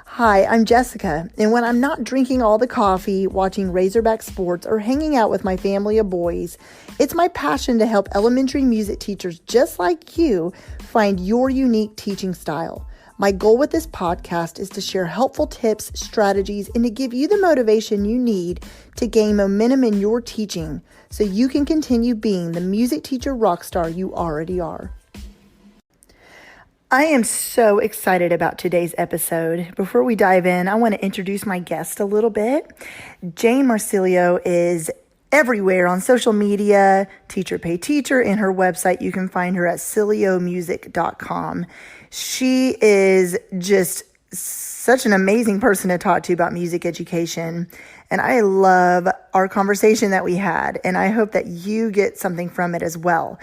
Hi, I'm Jessica, and when I'm not drinking all the coffee, watching Razorback sports, or hanging out with my family of boys, it's my passion to help elementary music teachers just like you find your unique teaching style. My goal with this podcast is to share helpful tips, strategies, and to give you the motivation you need to gain momentum in your teaching so you can continue being the music teacher rock star you already are. I am so excited about today's episode. Before we dive in, I want to introduce my guest a little bit. Jane Marsilio is everywhere on social media, Teacher Pay Teacher, and her website. You can find her at ciliomusic.com. She is just such an amazing person to talk to about music education. And I love our conversation that we had, and I hope that you get something from it as well.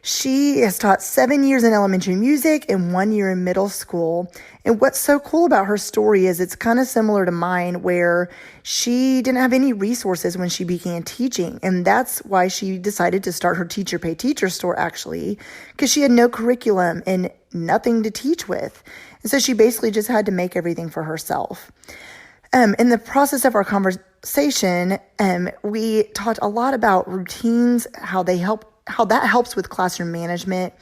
She has taught 7 years in elementary music and 1 year in middle school. And what's so cool about her story is it's kind of similar to mine, where she didn't have any resources when she began teaching. And that's why she decided to start her Teacher Pay Teacher store, actually, because she had no curriculum and nothing to teach with. And so she basically just had to make everything for herself. In the process of our conversation, we talked a lot about routines, how that helps with classroom management,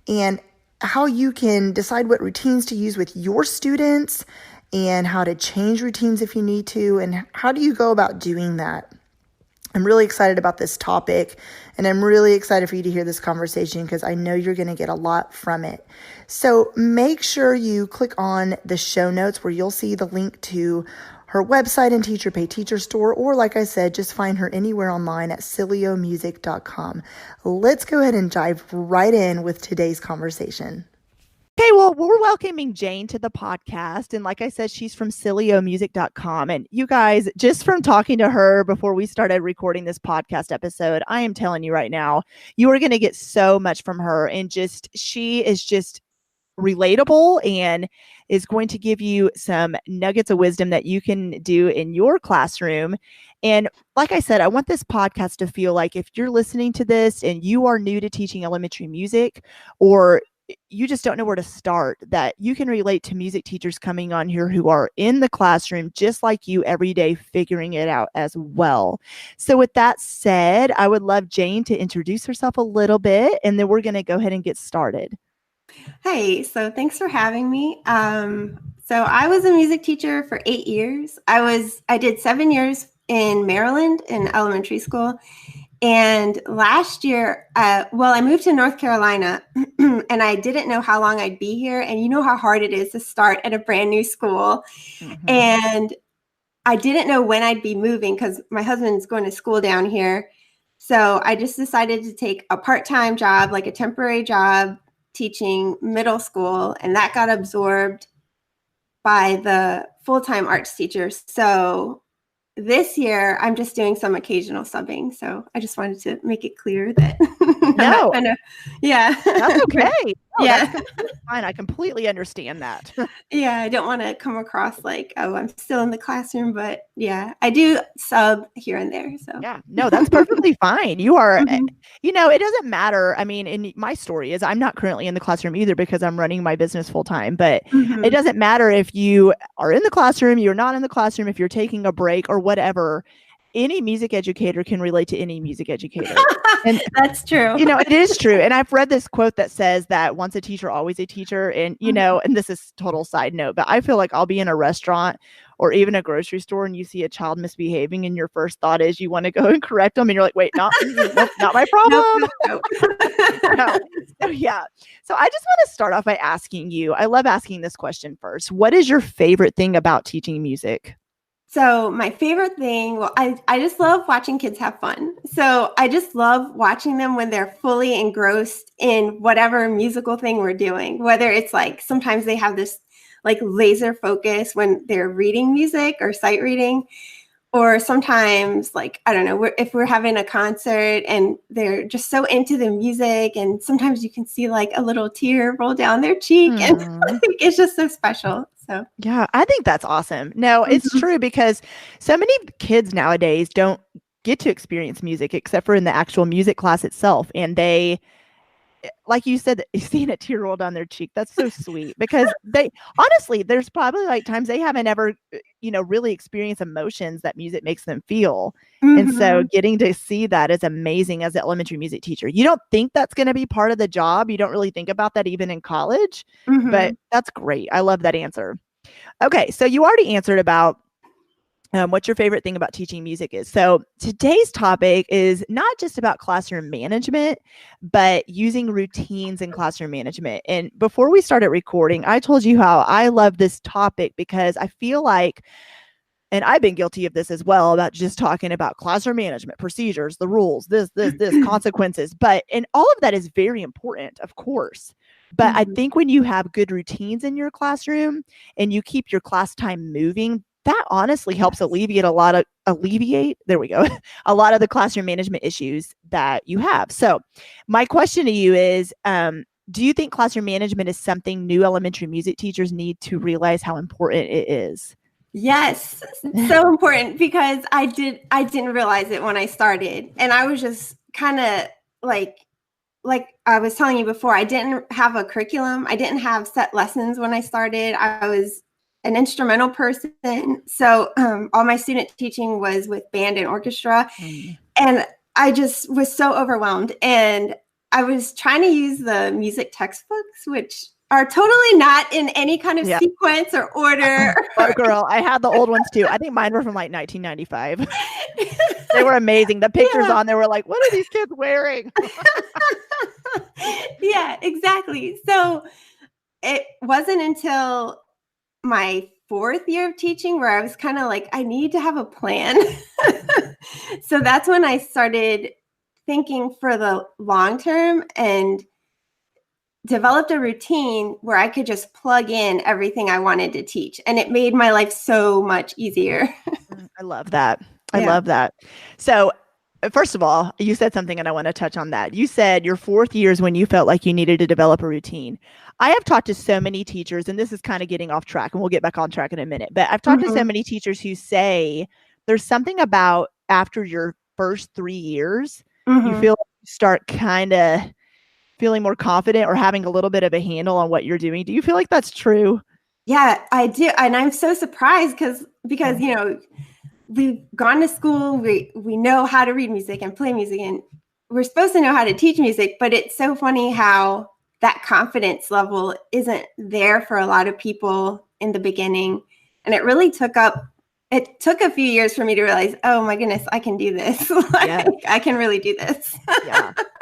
and how you can decide what routines to use with your students and how to change routines if you need to, and how do you go about doing that. I'm really excited about this topic, and I'm really excited for you to hear this conversation because I know you're going to get a lot from it. So make sure you click on the show notes where you'll see the link to her website and Teacher Pay Teacher store, or like I said, just find her anywhere online at ciliomusic.com. Let's go ahead and dive right in with today's conversation. Okay, well, we're welcoming Jane to the podcast. And like I said, she's from ciliomusic.com. And you guys, just from talking to her before we started recording this podcast episode, I am telling you right now, you are going to get so much from her. And she is just relatable and is going to give you some nuggets of wisdom that you can do in your classroom. And like I said, I want this podcast to feel like if you're listening to this and you are new to teaching elementary music, or you just don't know where to start, that you can relate to music teachers coming on here who are in the classroom just like you every day, figuring it out as well. So with that said, I would love Jane to introduce herself a little bit, and then we're going to go ahead and get started. Hey, so thanks for having me. So I was a music teacher for 8 years. I did 7 years in Maryland in elementary school. And last year, I moved to North Carolina and I didn't know how long I'd be here. And you know how hard it is to start at a brand new school. Mm-hmm. And I didn't know when I'd be moving because my husband's going to school down here. So I just decided to take a part-time job, like a temporary job, teaching middle school, and that got absorbed by the full-time arts teacher. So this year, I'm just doing some occasional subbing. So I just wanted to make it clear that that's okay. No, yeah, that's fine. I completely understand that. Yeah, I don't want to come across like, oh, I'm still in the classroom, but yeah, I do sub here and there. So yeah, no, that's perfectly fine. You are, it doesn't matter. I mean, in my story is I'm not currently in the classroom either because I'm running my business full time, but it doesn't matter if you are in the classroom, you're not in the classroom, if you're taking a break or whatever. Any music educator can relate to any music educator. And that's true. It is true. And I've read this quote that says that once a teacher, always a teacher. And, and this is total side note, but I feel like I'll be in a restaurant or even a grocery store and you see a child misbehaving and your first thought is you want to go and correct them. And you're like, wait, not my problem. Nope. No. So, yeah. So I just want to start off by asking you, I love asking this question first. What is your favorite thing about teaching music? So my favorite thing, I just love watching kids have fun. So I just love watching them when they're fully engrossed in whatever musical thing we're doing, whether it's like sometimes they have this like laser focus when they're reading music or sight reading, or sometimes like, I don't know, if we're having a concert and they're just so into the music and sometimes you can see like a little tear roll down their cheek and it's just so special. So yeah, I think that's awesome. No, it's true because so many kids nowadays don't get to experience music except for in the actual music class itself. And they like you said, seeing a tear roll down their cheek, that's so sweet because they honestly, there's probably like times they haven't ever, really experienced emotions that music makes them feel. And so getting to see that is amazing as an elementary music teacher. You don't think that's going to be part of the job. You don't really think about that even in college, but that's great. I love that answer. Okay. So you already answered about what your favorite thing about teaching music is. So today's topic is not just about classroom management, but using routines in classroom management. And before we started recording, I told you how I love this topic because I feel like, and I've been guilty of this as well, about just talking about classroom management, procedures, the rules, this, consequences. And all of that is very important, of course. But I think when you have good routines in your classroom and you keep your class time moving, that honestly helps alleviate a lot of the classroom management issues that you have. So my question to you is, do you think classroom management is something new elementary music teachers need to realize how important it is? Yes, so important, because I didn't realize it when I started. And I was just kind of like I was telling you before, I didn't have a curriculum. I didn't have set lessons when I started. I was an instrumental person. So all my student teaching was with band and orchestra. And I just was so overwhelmed. And I was trying to use the music textbooks, which are totally not in any kind of sequence or order. Oh, girl, I had the old ones too. I think mine were from like 1995. They were amazing. The pictures on there were like, what are these kids wearing? Yeah, exactly. So it wasn't until my 4th year of teaching where I was kind of like, I need to have a plan. So that's when I started thinking for the long term and developed a routine where I could just plug in everything I wanted to teach. And it made my life so much easier. I love that. I love that. So first of all, you said something and I want to touch on that. You said your 4th year is when you felt like you needed to develop a routine. I have talked to so many teachers, and this is kind of getting off track, and we'll get back on track in a minute, but I've talked to so many teachers who say there's something about after your first 3 years, you feel like you start kind of feeling more confident or having a little bit of a handle on what you're doing. Do you feel like that's true? Yeah, I do. And I'm so surprised because, we've gone to school, we know how to read music and play music, and we're supposed to know how to teach music, but it's so funny how that confidence level isn't there for a lot of people in the beginning. And it really took a few years for me to realize, oh my goodness, I can do this. I can really do this.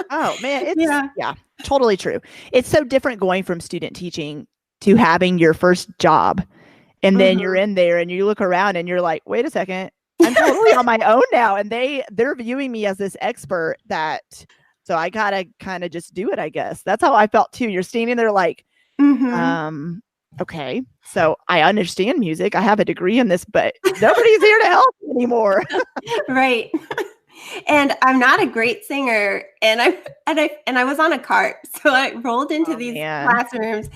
Oh man, it's totally true. It's so different going from student teaching to having your first job. And then you're in there and you look around and you're like, wait a second, I'm totally on my own now. And they're viewing me as this expert so I gotta kind of just do it, I guess. That's how I felt too. You're standing there like, okay, so I understand music. I have a degree in this, but nobody's here to help me anymore. Right. And I'm not a great singer. And I was on a cart. So I rolled into these classrooms,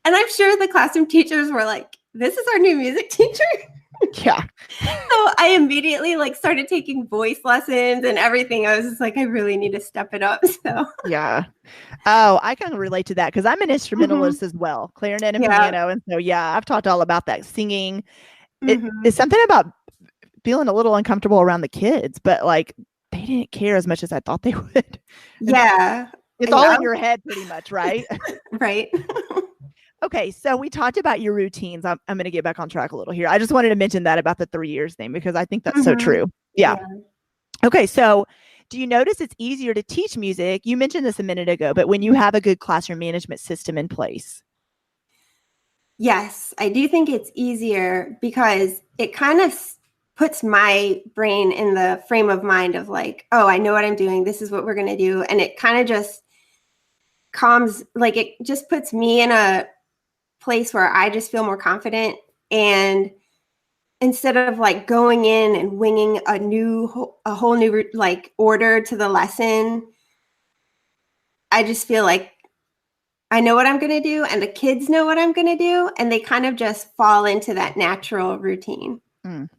and I'm sure the classroom teachers were like, this is our new music teacher. Yeah. So I immediately started taking voice lessons and everything. I was just like, I really need to step it up. So yeah. Oh, I can relate to that because I'm an instrumentalist as well, clarinet and piano. And so, I've talked all about that. Singing. It's something about feeling a little uncomfortable around the kids, but they didn't care as much as I thought they would. Yeah. It's all in your head pretty much, right? Right. Okay, so we talked about your routines. I'm going to get back on track a little here. I just wanted to mention that about the 3 years thing because I think that's so true. Yeah. Okay, so do you notice it's easier to teach music? You mentioned this a minute ago, but when you have a good classroom management system in place. Yes, I do think it's easier because it kind of puts my brain in the frame of mind of oh, I know what I'm doing. This is what we're going to do. And it kind of just calms, it just puts me in a place where I just feel more confident. And instead of going in and winging a whole new order to the lesson, I just feel like I know what I'm going to do and the kids know what I'm going to do. And they kind of just fall into that natural routine.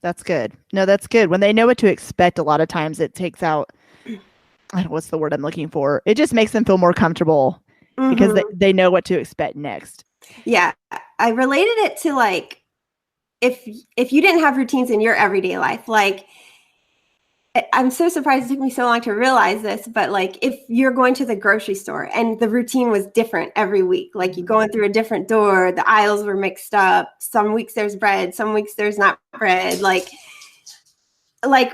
That's good. No, that's good. When they know what to expect, a lot of times it takes out, I don't know what's the word I'm looking for. It just makes them feel more comfortable because Mhm. they know what to expect next. Yeah. I related it to like if you didn't have routines in your everyday life, like I'm so surprised it took me so long to realize this, but like if you're going to the grocery store and the routine was different every week, like you're going through a different door, the aisles were mixed up. Some weeks there's bread, some weeks there's not bread, like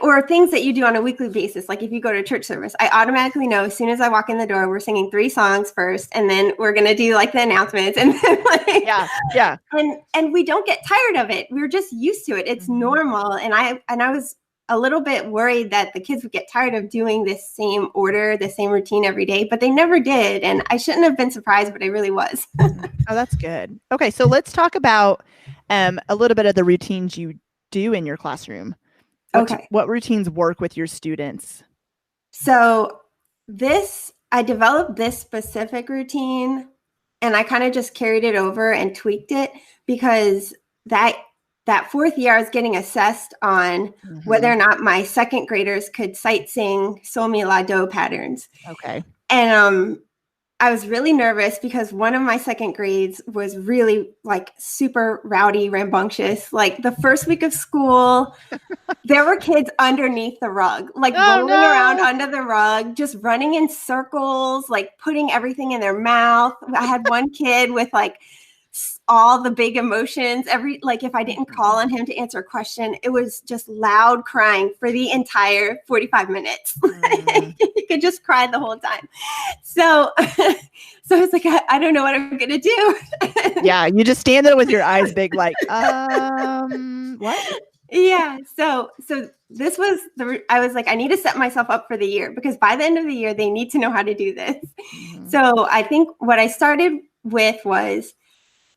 or things that you do on a weekly basis. Like if you go to church service, I automatically know as soon as I walk in the door, we're singing 3 songs first, and then we're gonna do like the announcements, and then like Yeah. and we don't get tired of it. We're just used to it. It's normal. And I was a little bit worried that the kids would get tired of doing this same order, the same routine every day, but they never did. And I shouldn't have been surprised, but I really was. Oh, that's good. Okay, so let's talk about a little bit of the routines you do in your classroom. What routines work with your students? So I developed this specific routine, and I kind of just carried it over and tweaked it because that 4th year I was getting assessed on whether or not my second graders could sight sing sol mi la do patterns. Okay. And I was really nervous because one of my second grades was really like super rowdy, rambunctious. Like the first week of school, there were kids underneath the rug, like rolling around under the rug, just running in circles, like putting everything in their mouth. I had one kid with like all the big emotions. If I didn't call on him to answer a question, it was just loud crying for the entire 45 minutes. He could just cry the whole time. So it's like, I don't know what I'm going to do. Yeah. You just stand there with your eyes big, like, what? Yeah. So this was I was like, I need to set myself up for the year because by the end of the year, they need to know how to do this. So I think what I started with was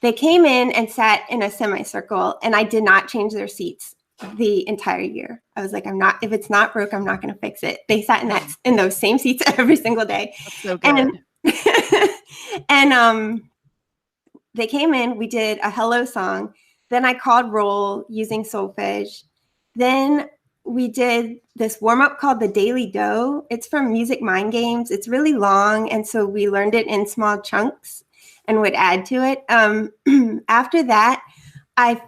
they came in and sat in a semicircle, and I did not change their seats the entire year. I was like, if it's not broke, I'm not going to fix it. They sat in those same seats every single day. That's so good. And they came in, we did a hello song. Then I called roll using solfege. Then we did this warm-up called the Daily Dough. It's from Music Mind Games. It's really long, and so we learned it in small chunks and would add to it. After that, I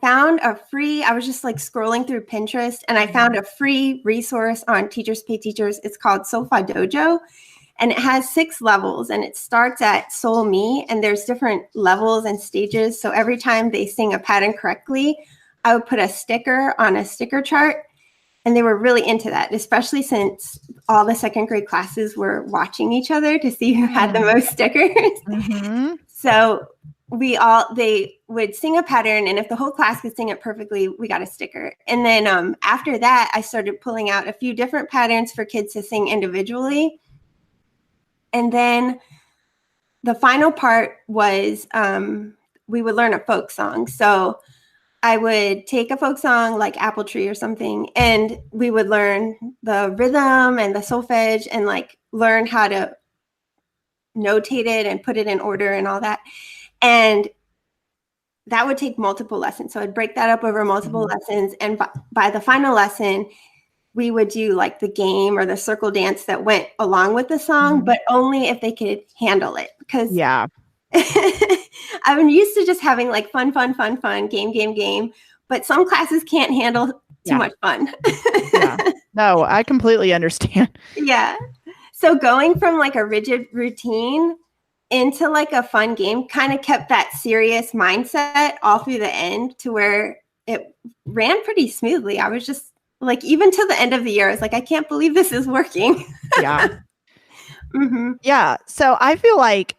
was just like scrolling through Pinterest, and I found a free resource on Teachers Pay Teachers. It's called Solfa Dojo, and it has 6 levels, and it starts at Sol Mi, and there's different levels and stages. So every time they sing a pattern correctly, I would put a sticker on a sticker chart, and they were really into that, especially since all the second grade classes were watching each other to see who had the most stickers. So they would sing a pattern, and if the whole class could sing it perfectly, we got a sticker. And then after that, I started pulling out a few different patterns for kids to sing individually. And then the final part was we would learn a folk song. So I would take a folk song like Apple Tree or something, and we would learn the rhythm and the solfege and like learn how to notate it and put it in order and all that. And that would take multiple lessons. So I'd break that up over multiple lessons. And by the final lesson, we would do like the game or the circle dance that went along with the song, but only if they could handle it. Because I'm used to just having like fun, game. But some classes can't handle too much fun. No, I completely understand. Yeah. So going from like a rigid routine into like a fun game kind of kept that serious mindset all through the end to where it ran pretty smoothly. I was just like, even to the end of the year, I was like, I can't believe this is working. Yeah. So I feel like,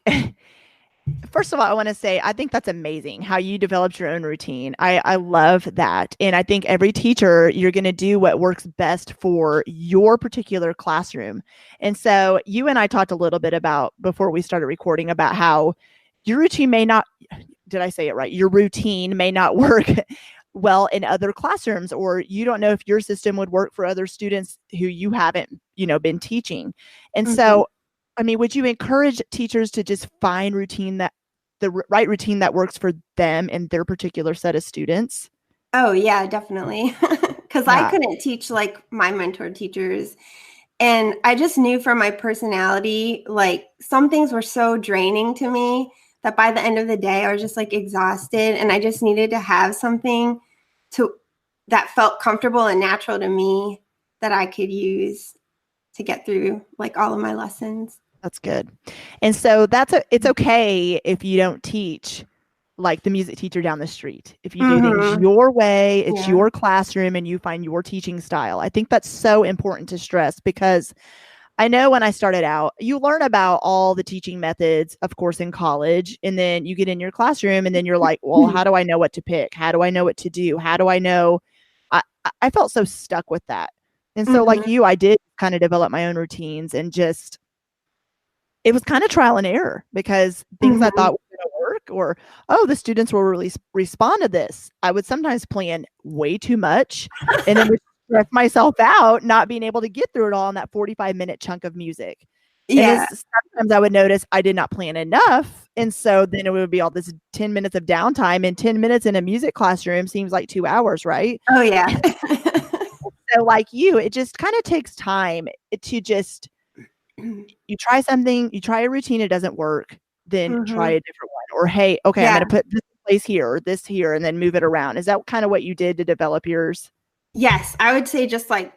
first of all, I want to say, I think that's amazing how you developed your own routine. I love that. And I think every teacher, you're going to do what works best for your particular classroom. And so you and I talked a little bit about, before we started recording, about how your routine may not, did I say it right? Your routine may not work well in other classrooms, or you don't know if your system would work for other students who you haven't, been teaching. And so, I mean, would you encourage teachers to just find the right routine that works for them and their particular set of students? Oh yeah, definitely. Because I couldn't teach like my mentor teachers. And I just knew from my personality, like some things were so draining to me that by the end of the day, I was just like exhausted. And I just needed to have something that felt comfortable and natural to me that I could use to get through like all of my lessons. That's good. And so it's okay if you don't teach like the music teacher down the street. If you do things your way, it's your classroom and you find your teaching style. I think that's so important to stress because I know when I started out, you learn about all the teaching methods, of course, in college, and then you get in your classroom and then you're like, well, how do I know what to pick? How do I know what to do? How do I know? I felt so stuck with that. And so like you, I did kind of develop my own routines and just, it was kind of trial and error because things I thought were going to work or, oh, the students will really respond to this. I would sometimes plan way too much and then would stress myself out not being able to get through it all in that 45-minute chunk of music. Yeah. And sometimes I would notice I did not plan enough. And so then it would be all this 10 minutes of downtime, and 10 minutes in a music classroom seems like 2 hours, right? Oh, yeah. So like you, it just kind of takes time to just, you try something, you try a routine, it doesn't work, then try a different one. Or, hey, okay, I'm going to put this place here or this here and then move it around. Is that kind of what you did to develop yours? Yes, I would say just like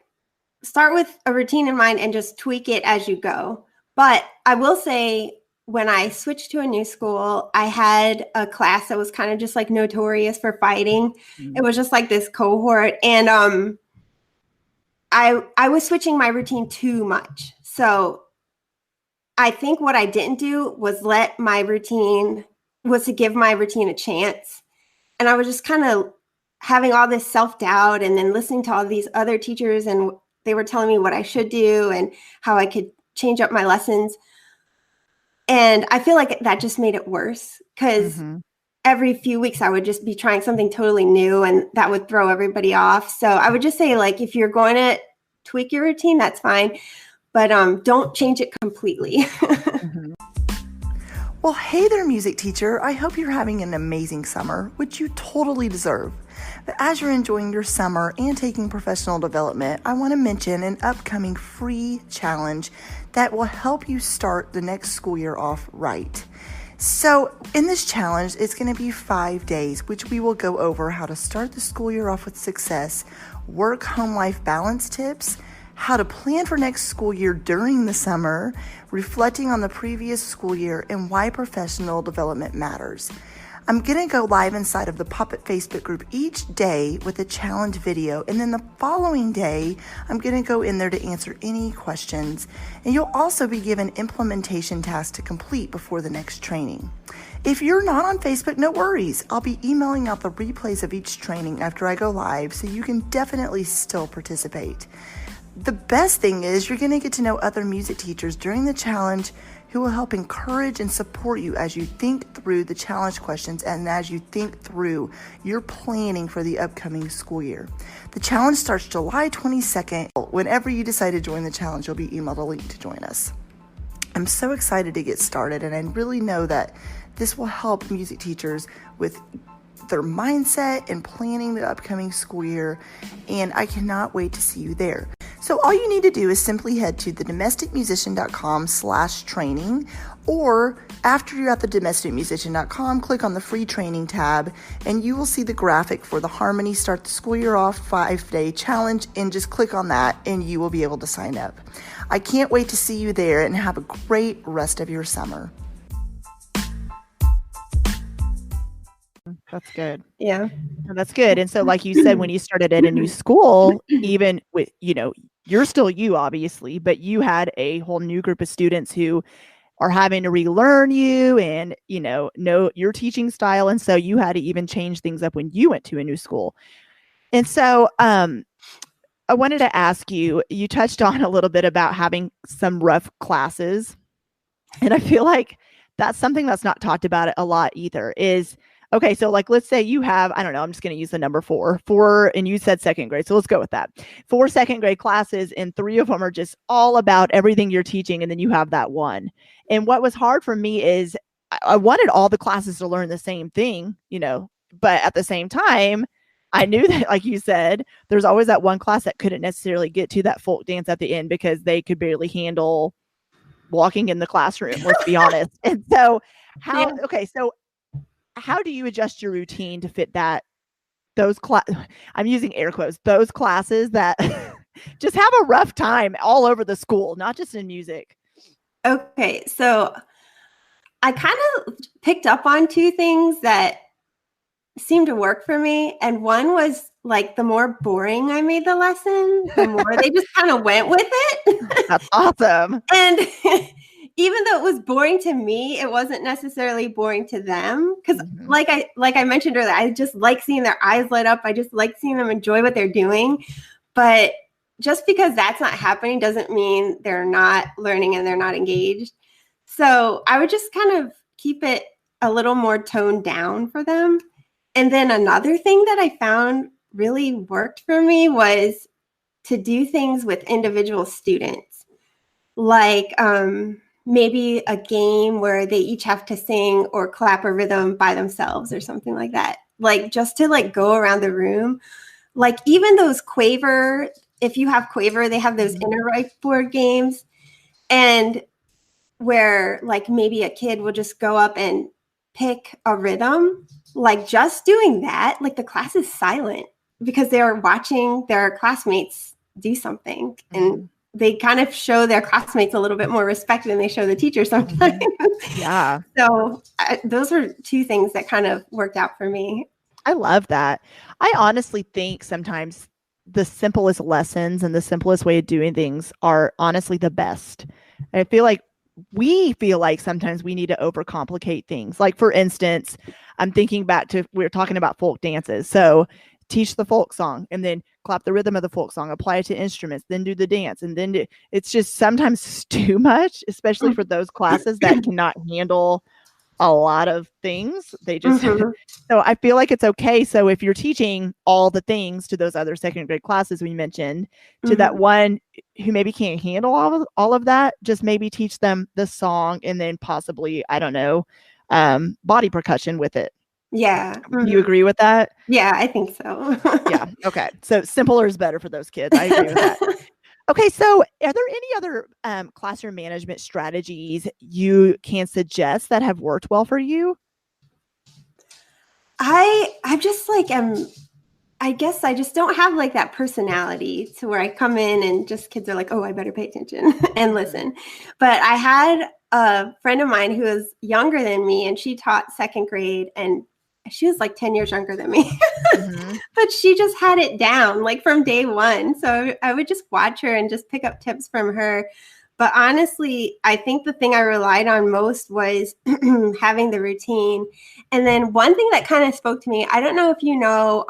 start with a routine in mind and just tweak it as you go. But I will say when I switched to a new school, I had a class that was kind of just like notorious for fighting. It was just like this cohort. And I was switching my routine too much. So I think what I didn't do was to give my routine a chance. And I was just kind of having all this self-doubt and then listening to all these other teachers and they were telling me what I should do and how I could change up my lessons. And I feel like that just made it worse because every few weeks I would just be trying something totally new and that would throw everybody off. So I would just say, like, if you're going to tweak your routine, that's fine. But don't change it completely. Well, hey there, music teacher. I hope you're having an amazing summer, which you totally deserve. But as you're enjoying your summer and taking professional development, I want to mention an upcoming free challenge that will help you start the next school year off right. So in this challenge, it's going to be 5 days, which we will go over how to start the school year off with success, work-home life balance tips, how to plan for next school year during the summer, reflecting on the previous school year, and why professional development matters. I'm going to go live inside of the Puppet Facebook group each day with a challenge video, and then the following day, I'm going to go in there to answer any questions, and you'll also be given implementation tasks to complete before the next training. If you're not on Facebook, no worries. I'll be emailing out the replays of each training after I go live, so you can definitely still participate. The best thing is you're going to get to know other music teachers during the challenge who will help encourage and support you as you think through the challenge questions and as you think through your planning for the upcoming school year. The challenge starts July 22nd. Whenever you decide to join the challenge, you'll be emailed a link to join us. I'm so excited to get started, and I really know that this will help music teachers with their mindset and planning the upcoming school year, and I cannot wait to see you there. So all you need to do is simply head to thedomesticmusician.com/training, or after you're at thedomesticmusician.com, click on the free training tab, and you will see the graphic for the Harmony Start the School Year Off 5-day challenge, and just click on that and you will be able to sign up. I can't wait to see you there, and have a great rest of your summer. That's good. Yeah. That's good. And so like you said, when you started at a new school, even with, you're still you, obviously, but you had a whole new group of students who are having to relearn you and, know your teaching style. And so you had to even change things up when you went to a new school. And so I wanted to ask you, you touched on a little bit about having some rough classes. And I feel like that's something that's not talked about a lot either is, okay, so like, let's say you have, I don't know, I'm just going to use the number four, and you said second grade. So let's go with that. 4 second grade classes, and 3 of them are just all about everything you're teaching. And then you have that one. And what was hard for me is I wanted all the classes to learn the same thing, but at the same time, I knew that, like you said, there's always that one class that couldn't necessarily get to that folk dance at the end because they could barely handle walking in the classroom, let's be honest. And so so how do you adjust your routine to fit those I'm using air quotes, those classes that just have a rough time all over the school, not just in music? Okay, so I kind of picked up on two things that seemed to work for me. And one was like the more boring I made the lesson, the more they just kind of went with it. That's awesome. And even though it was boring to me, it wasn't necessarily boring to them. Because like I mentioned earlier, I just like seeing their eyes light up. I just like seeing them enjoy what they're doing. But just because that's not happening doesn't mean they're not learning and they're not engaged. So I would just kind of keep it a little more toned down for them. And then another thing that I found really worked for me was to do things with individual students, like maybe a game where they each have to sing or clap a rhythm by themselves or something like that. Like just to like go around the room, like even those Quaver, if you have Quaver, they have those inner right board games, and where like maybe a kid will just go up and pick a rhythm. Like just doing that, like the class is silent because they're watching their classmates do something, and they kind of show their classmates a little bit more respect than they show the teacher sometimes. Yeah. So those are two things that kind of worked out for me. I love that. I honestly think sometimes the simplest lessons and the simplest way of doing things are honestly the best. I feel like sometimes we need to overcomplicate things. Like, for instance, I'm thinking back to, we were talking about folk dances. So teach the folk song and then clap the rhythm of the folk song, apply it to instruments, then do the dance. And then it's just sometimes too much, especially for those classes that cannot handle a lot of things. They just, so I feel like it's okay. So if you're teaching all the things to those other second grade classes we mentioned, to that one who maybe can't handle all of that, just maybe teach them the song and then possibly, I don't know, body percussion with it. Yeah. Do you agree with that? Yeah, I think so. Yeah. Okay. So simpler is better for those kids. I agree with that. Okay, so are there any other classroom management strategies you can suggest that have worked well for you? I just like I guess I just don't have like that personality to where I come in and just kids are like, oh, I better pay attention and listen. But I had a friend of mine who was younger than me, and she taught second grade, and she was like 10 years younger than me. But she just had it down like from day one. So I would just watch her and just pick up tips from her. But honestly, I think the thing I relied on most was having the routine. And then one thing that kind of spoke to me, I don't know if you know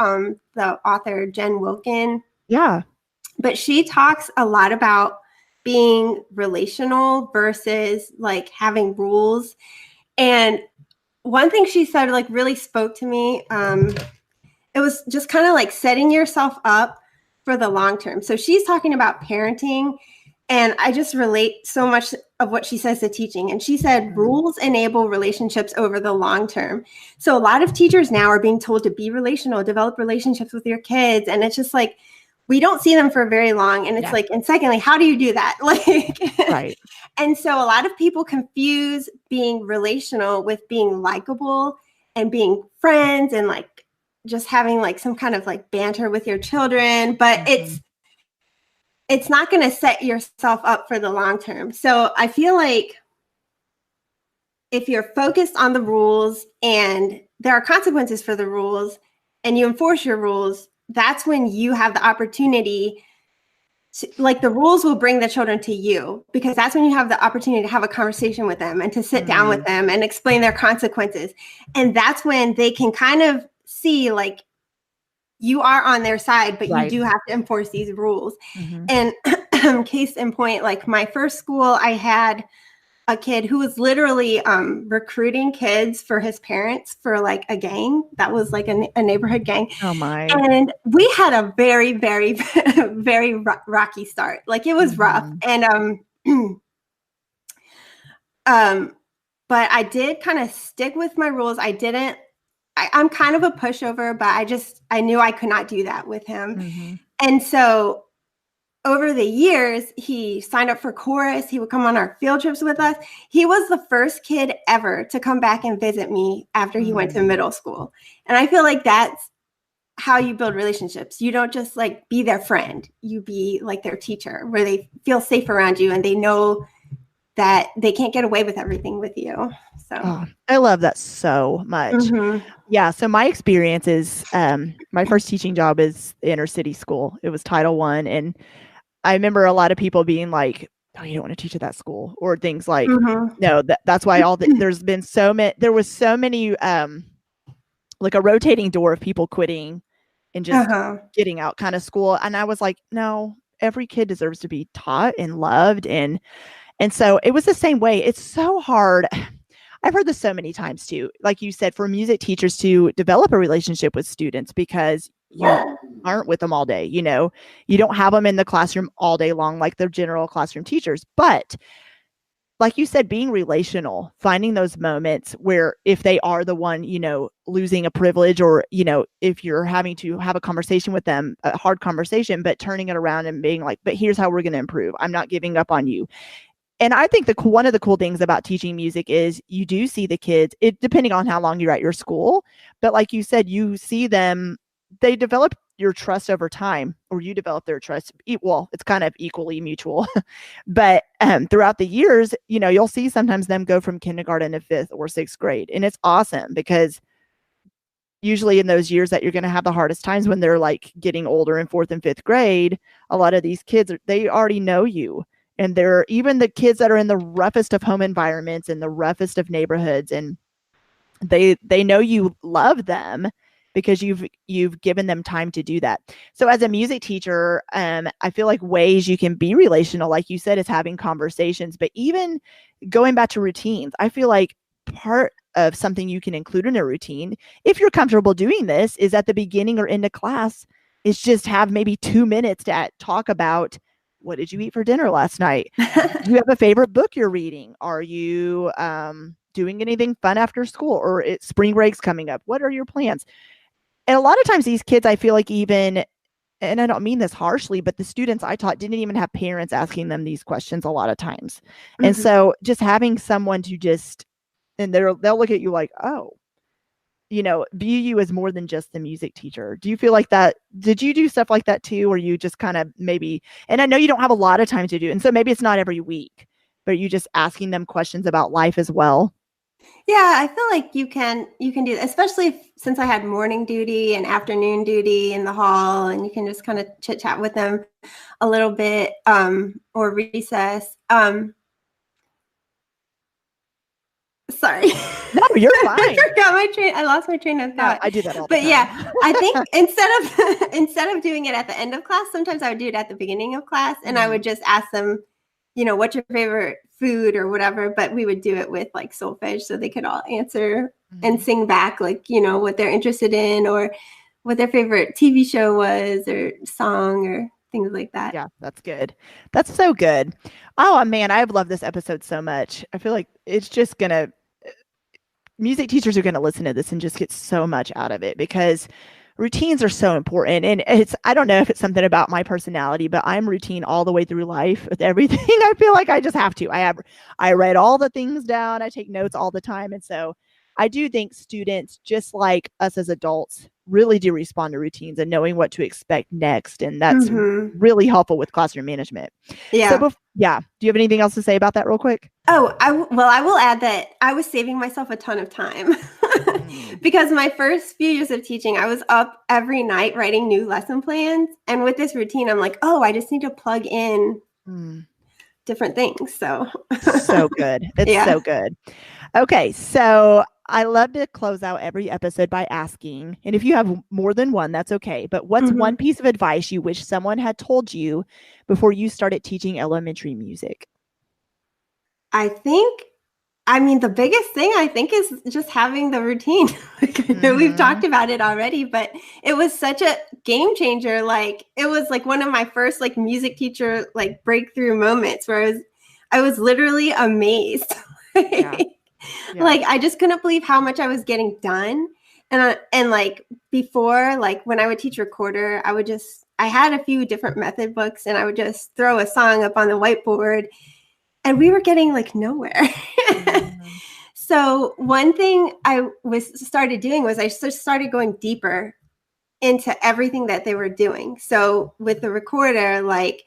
the author Jen Wilkin. Yeah. But she talks a lot about being relational versus like having rules. And one thing she said like really spoke to me. It was just kind of like setting yourself up for the long term. So she's talking about parenting, and I just relate so much of what she says to teaching. And she said, rules enable relationships over the long term. So a lot of teachers now are being told to be relational, develop relationships with your kids. And it's just like, we don't see them for very long. And it's like, and secondly, how do you do that? Like, right. And so a lot of people confuse being relational with being likable and being friends and like just having like some kind of like banter with your children, but it's not going to set yourself up for the long term. So I feel like if you're focused on the rules and there are consequences for the rules and you enforce your rules, that's when you have the opportunity to, like, the rules will bring the children to you, because that's when you have the opportunity to have a conversation with them and to sit down with them and explain their consequences. And that's when they can kind of see like you are on their side, but you do have to enforce these rules. And case in point, like my first school, I had a kid who was literally recruiting kids for his parents for like a gang that was like a neighborhood gang. Oh my. And we had a very, very, very rocky start. Like it was rough. And but I did kind of stick with my rules. I didn't I'm kind of a pushover, but I knew I could not do that with him. Mm-hmm. And so over the years, he signed up for chorus. He would come on our field trips with us. He was the first kid ever to come back and visit me after he went to middle school. And I feel like that's how you build relationships. You don't just like be their friend. You be like their teacher, where they feel safe around you and they know that they can't get away with everything with you. So I love that so much. Yeah. So my experience is my first teaching job is inner city school. It was Title I. And I remember a lot of people being like, oh, you don't want to teach at that school, or things like, no, that's why there's been there was so many, like a rotating door of people quitting and just getting out kind of school. And I was like, no, every kid deserves to be taught and loved. And so it was the same way. It's so hard. I've heard this so many times too, like you said, for music teachers to develop a relationship with students, because you aren't with them all day. You don't have them in the classroom all day long like the general classroom teachers. But like you said, being relational, finding those moments where if they are the one, losing a privilege, or, if you're having to have a conversation with them, a hard conversation, but turning it around and being like, but here's how we're going to improve. I'm not giving up on you. And I think one of the cool things about teaching music is you do see the kids, depending on how long you're at your school. But like you said, you see them, they develop your trust over time, or you develop their trust. Well, it's kind of equally mutual. But throughout the years, you'll see sometimes them go from kindergarten to 5th or 6th grade. And it's awesome, because usually in those years that you're going to have the hardest times, when they're like getting older in 4th and 5th grade, a lot of these kids, they already know you. And they're even the kids that are in the roughest of home environments and the roughest of neighborhoods, and they know you love them because you've given them time to do that. So as a music teacher, I feel like ways you can be relational, like you said, is having conversations. But even going back to routines, I feel like part of something you can include in a routine, if you're comfortable doing this, is at the beginning or end of class, is just have maybe 2 minutes to talk about, what did you eat for dinner last night? Do you have a favorite book you're reading? Are you doing anything fun after school, or spring break's coming up? What are your plans? And a lot of times these kids, I feel like, even, and I don't mean this harshly, but the students I taught didn't even have parents asking them these questions a lot of times. And so just having someone to and they'll look at you like, oh, view you as more than just the music teacher. Do you feel like that? Did you do stuff like that too? Or you just kind of maybe, and I know you don't have a lot of time to do, and so maybe it's not every week, but you just asking them questions about life as well? Yeah, I feel like you can do that, especially since I had morning duty and afternoon duty in the hall, and you can just kind of chit chat with them a little bit, or recess. Sorry. No, you're fine. I lost my train of thought. No, I do that all the time. But yeah, I think instead of doing it at the end of class, sometimes I would do it at the beginning of class, and I would just ask them, what's your favorite food or whatever. But we would do it with like solfege, so they could all answer and sing back, like, what they're interested in, or what their favorite TV show was, or song, or things like that. Yeah, that's good. That's so good. Oh man, I've loved this episode so much. I feel like it's just music teachers are going to listen to this and just get so much out of it, because routines are so important. And I don't know if it's something about my personality, but I'm routine all the way through life with everything. I feel like I just have to. I write all the things down. I take notes all the time. And so I do think students, just like us as adults, really do respond to routines and knowing what to expect next. And that's really helpful with classroom management. Yeah. So do you have anything else to say about that real quick? Oh, I will add that I was saving myself a ton of time because my first few years of teaching, I was up every night writing new lesson plans. And with this routine, I'm like, oh, I just need to plug in different things. So good. It's so good. Okay. So I love to close out every episode by asking, and if you have more than one, that's okay, but what's one piece of advice you wish someone had told you before you started teaching elementary music? The biggest thing I think is just having the routine. We've talked about it already, but it was such a game changer. Like, it was like one of my first like music teacher like breakthrough moments where I was literally amazed. Like, I just couldn't believe how much I was getting done. And like before, like when I would teach recorder, I had a few different method books, and I would just throw a song up on the whiteboard, and we were getting like nowhere. So one thing I started doing was I just started going deeper into everything that they were doing. So with the recorder, like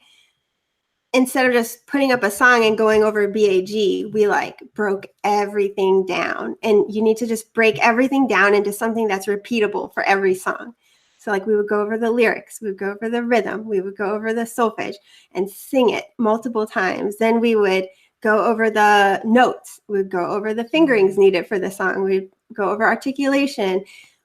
instead of just putting up a song and going over BAG, we like broke everything down. And you need to just break everything down into something that's repeatable for every song. So like we would go over the lyrics, we would go over the rhythm, we would go over the solfege and sing it multiple times. Then we would go over the notes, we would go over the fingerings needed for the song, we'd go over articulation,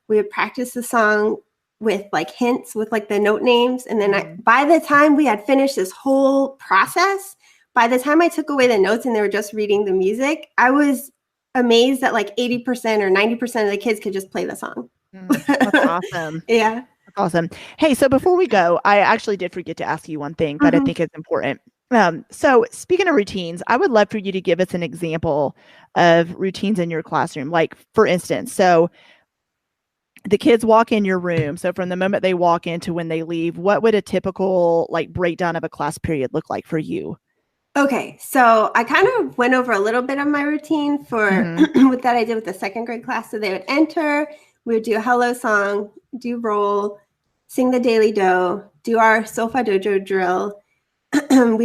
we would practice the song with like hints with like the note names. And then by the time we had finished this whole process, by the time I took away the notes and they were just reading the music, I was amazed that like 80% or 90% of the kids could just play the song. That's awesome. Yeah. That's awesome. Hey, so before we go, I actually did forget to ask you one thing, but I think it's important. So speaking of routines, I would love for you to give us an example of routines in your classroom. Like for instance, so the kids walk in your room. So from the moment they walk in to when they leave, what would a typical like breakdown of a class period look like for you? Okay, so I kind of went over a little bit of my routine for what that I did with the second grade class. So they would enter, we would do a hello song, do roll, sing the daily do, do our solfa dojo drill. And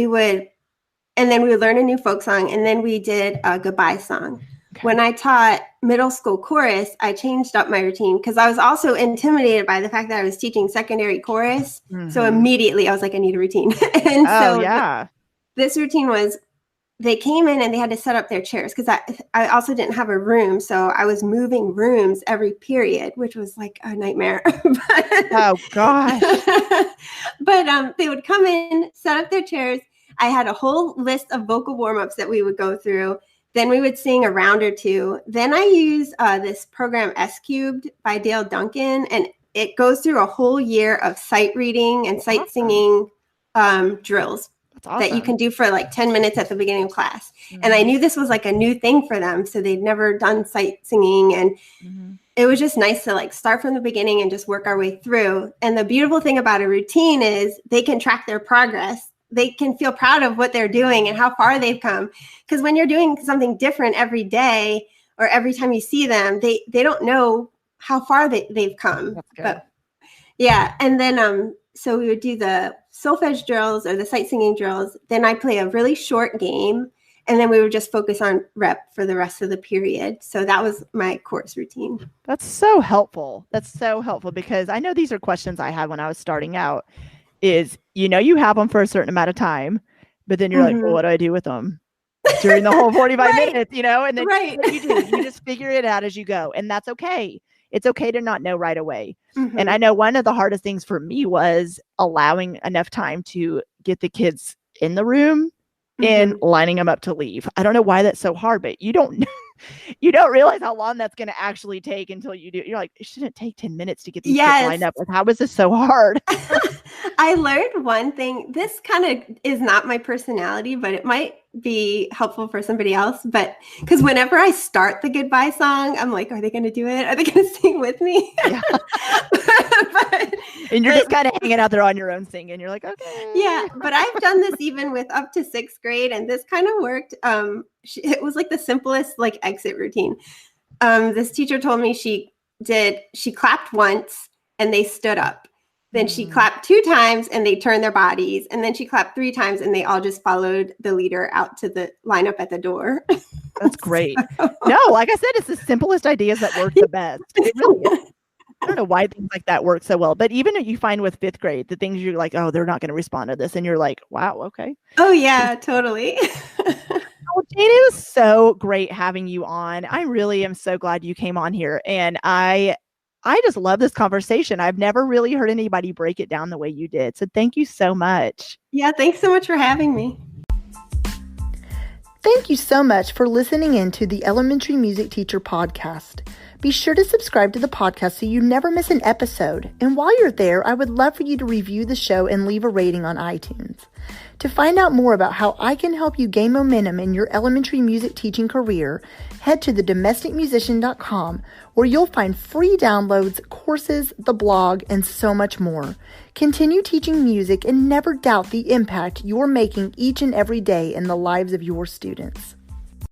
then we would learn a new folk song, and then we did a goodbye song. Okay. When I taught middle school chorus, I changed up my routine because I was also intimidated by the fact that I was teaching secondary chorus. So immediately I was like, I need a routine. And this routine was, they came in and they had to set up their chairs because I also didn't have a room. So I was moving rooms every period, which was like a nightmare. Oh, gosh. But they would come in, set up their chairs. I had a whole list of vocal warm-ups that we would go through. Then we would sing a round or two. Then I use this program S Cubed by Dale Duncan, and it goes through a whole year of sight reading and sight singing drills that you can do for like 10 minutes at the beginning of class. And I knew this was like a new thing for them, so they'd never done sight singing, and it was just nice to like start from the beginning and just work our way through. And the beautiful thing about a routine is they can track their progress. They can feel proud of what they're doing and how far they've come. Because when you're doing something different every day or every time you see them, they don't know how far they've come. That's good. But yeah. And then so we would do the solfege drills or the sight singing drills. Then I play a really short game, and then we would just focus on rep for the rest of the period. So that was my course routine. That's so helpful. That's so helpful because I know these are questions I had when I was starting out. Is, you have them for a certain amount of time, but then you're like, well, what do I do with them during the whole 45 minutes, and then what you do, you just figure it out as you go. And that's okay. It's okay to not know right away. And I know one of the hardest things for me was allowing enough time to get the kids in the room and lining them up to leave. I don't know why that's so hard, but you don't realize how long that's going to actually take until you do. You're like, it shouldn't take 10 minutes to get these kids lined up. Like, how is this so hard? I learned one thing. This kind of is not my personality, but it might be helpful for somebody else. But because whenever I start the goodbye song, I'm like, are they going to do it? Are they going to sing with me? Yeah. And you're just kind of hanging out there on your own singing. You're like, okay. Yeah. But I've done this even with up to 6th grade, and this kind of worked. It was like the simplest like exit routine. This teacher told me she clapped once and they stood up. Then she clapped 2 times and they turned their bodies. And then she clapped 3 times and they all just followed the leader out to the lineup at the door. That's great. No, like I said, it's the simplest ideas that work the best. It really is. I don't know why things like that work so well. But even you find with 5th grade, the things you're like, oh, they're not going to respond to this. And you're like, wow, okay. Oh, yeah, totally. Well, Jane, it was so great having you on. I really am so glad you came on here. And I just love this conversation. I've never really heard anybody break it down the way you did. So thank you so much. Yeah, thanks so much for having me. Thank you so much for listening in to the Elementary Music Teacher Podcast. Be sure to subscribe to the podcast so you never miss an episode. And while you're there, I would love for you to review the show and leave a rating on iTunes. To find out more about how I can help you gain momentum in your elementary music teaching career, head to thedomesticmusician.com, where you'll find free downloads, courses, the blog, and so much more. Continue teaching music and never doubt the impact you're making each and every day in the lives of your students.